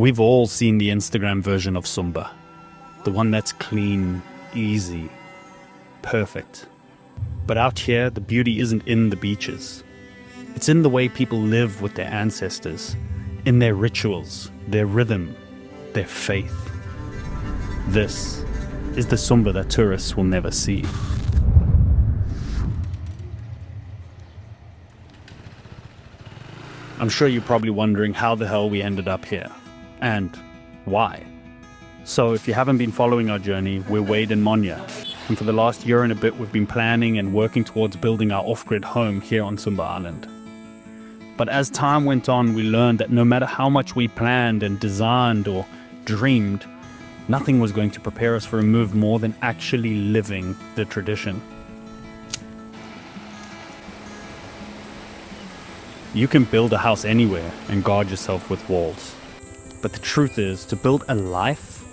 We've all seen the Instagram version of Sumba. The one that's clean, easy, perfect. But out here, the beauty isn't in the beaches. It's in the way people live with their ancestors, in their rituals, their rhythm, their faith. This is the Sumba that tourists will never see. I'm sure you're probably wondering how the hell we ended up here, and why. So if you haven't been following our journey, we're Wade and Monya, and for the last year and a bit we've been planning and working towards building our off-grid home here on Sumba Island. But as time went on, we learned that no matter how much we planned and designed or dreamed, nothing was going to prepare us for a move more than actually living the tradition. You can build a house anywhere and guard yourself with walls. But the truth is, to build a life,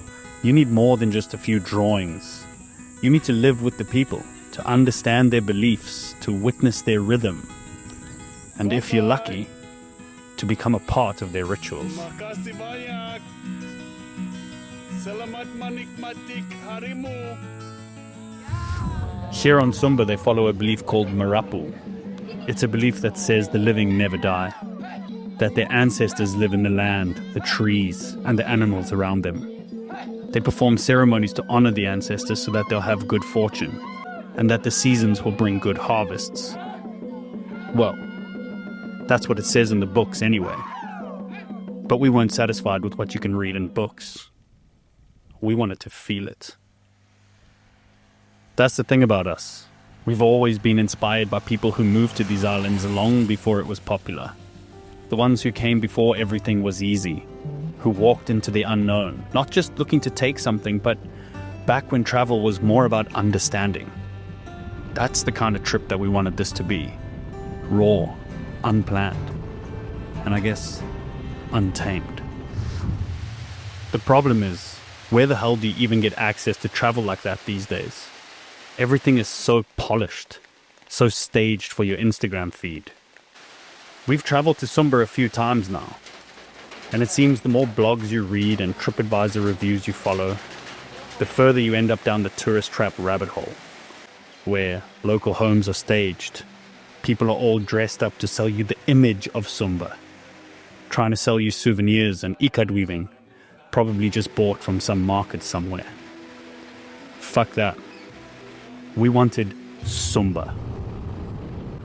you need more than just a few drawings. You need to live with the people, to understand their beliefs, to witness their rhythm, and if you're lucky, to become a part of their rituals. Here on Sumba, they follow a belief called Marapu. It's a belief that says the living never die, that their ancestors live in the land, the trees, and the animals around them. They perform ceremonies to honor the ancestors so that they'll have good fortune, and that the seasons will bring good harvests. Well, that's what it says in the books anyway. But we weren't satisfied with what you can read in books. We wanted to feel it. That's the thing about us. We've always been inspired by people who moved to these islands long before it was popular. The ones who came before everything was easy, who walked into the unknown, not just looking to take something, but back when travel was more about understanding. That's the kind of trip that we wanted this to be. Raw, unplanned, and I guess untamed. The problem is, where the hell do you even get access to travel like that these days? Everything is so polished, so staged for your Instagram feed. We've traveled to Sumba a few times now, and it seems the more blogs you read and TripAdvisor reviews you follow, the further you end up down the tourist trap rabbit hole, where local homes are staged. People are all dressed up to sell you the image of Sumba, trying to sell you souvenirs and ikat weaving, probably just bought from some market somewhere. Fuck that. We wanted Sumba.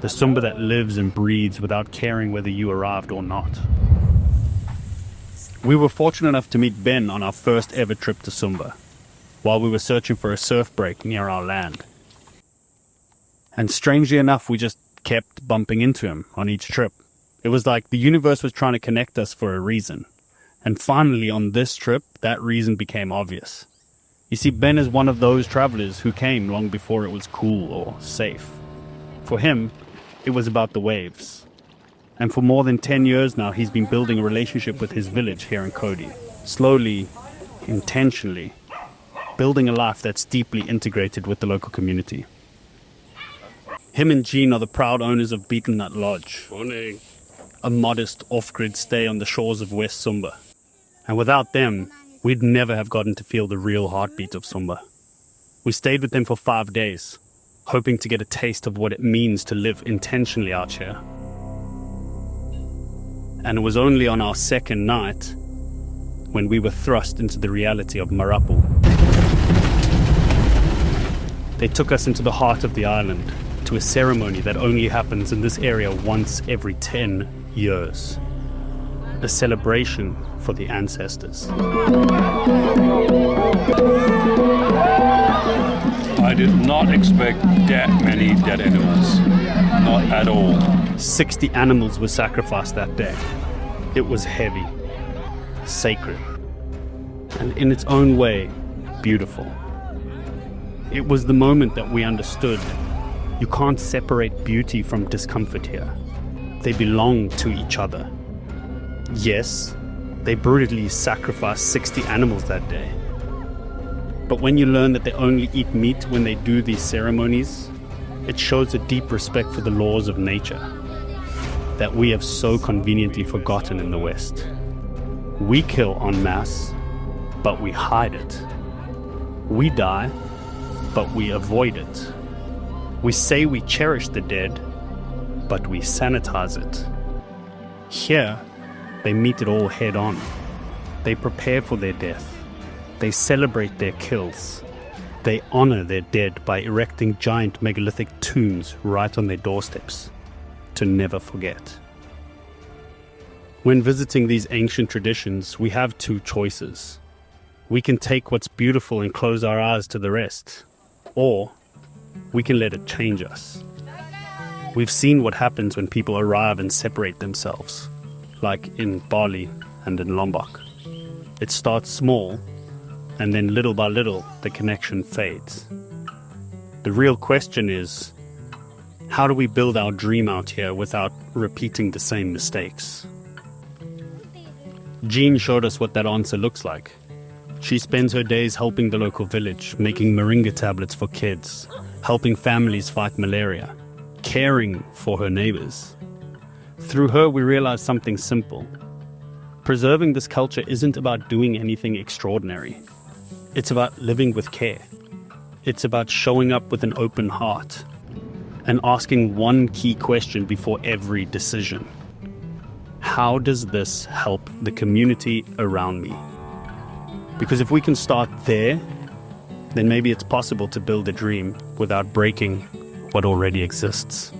The Sumba that lives and breathes without caring whether you arrived or not. We were fortunate enough to meet Ben on our first ever trip to Sumba, while we were searching for a surf break near our land. And strangely enough, we just kept bumping into him on each trip. It was like the universe was trying to connect us for a reason. And finally, on this trip, that reason became obvious. You see, Ben is one of those travelers who came long before it was cool or safe. For him, it was about the waves. And for more than 10 years now, he's been building a relationship with his village here in Cody. Slowly, intentionally, building a life that's deeply integrated with the local community. Him and Jean are the proud owners of Beaten Nut Lodge. Morning. A modest off-grid stay on the shores of West Sumba. And without them, we'd never have gotten to feel the real heartbeat of Sumba. We stayed with them for 5 days, hoping to get a taste of what it means to live intentionally out here. And it was only on our second night when we were thrust into the reality of Marapu. They took us into the heart of the island, to a ceremony that only happens in this area once every 10 years. A celebration for the ancestors. I did not expect that many dead animals. Not at all. 60 animals were sacrificed that day. It was heavy, sacred, and in its own way, beautiful. It was the moment that we understood you can't separate beauty from discomfort here. They belong to each other. Yes, they brutally sacrificed 60 animals that day. But when you learn that they only eat meat when they do these ceremonies, it shows a deep respect for the laws of nature that we have so conveniently forgotten in the West. We kill en masse, but we hide it. We die, but we avoid it. We say we cherish the dead, but we sanitize it. Here, they meet it all head on. They prepare for their death. They celebrate their kills. They honor their dead by erecting giant megalithic tombs right on their doorsteps, to never forget. When visiting these ancient traditions, we have two choices. We can take what's beautiful and close our eyes to the rest, or we can let it change us. We've seen what happens when people arrive and separate themselves, like in Bali and in Lombok. It starts small, and then little by little, the connection fades. The real question is, how do we build our dream out here without repeating the same mistakes? Jean showed us what that answer looks like. She spends her days helping the local village, making moringa tablets for kids, helping families fight malaria, caring for her neighbors. Through her, we realized something simple. Preserving this culture isn't about doing anything extraordinary. It's about living with care. It's about showing up with an open heart and asking one key question before every decision. How does this help the community around me? Because if we can start there, then maybe it's possible to build a dream without breaking what already exists.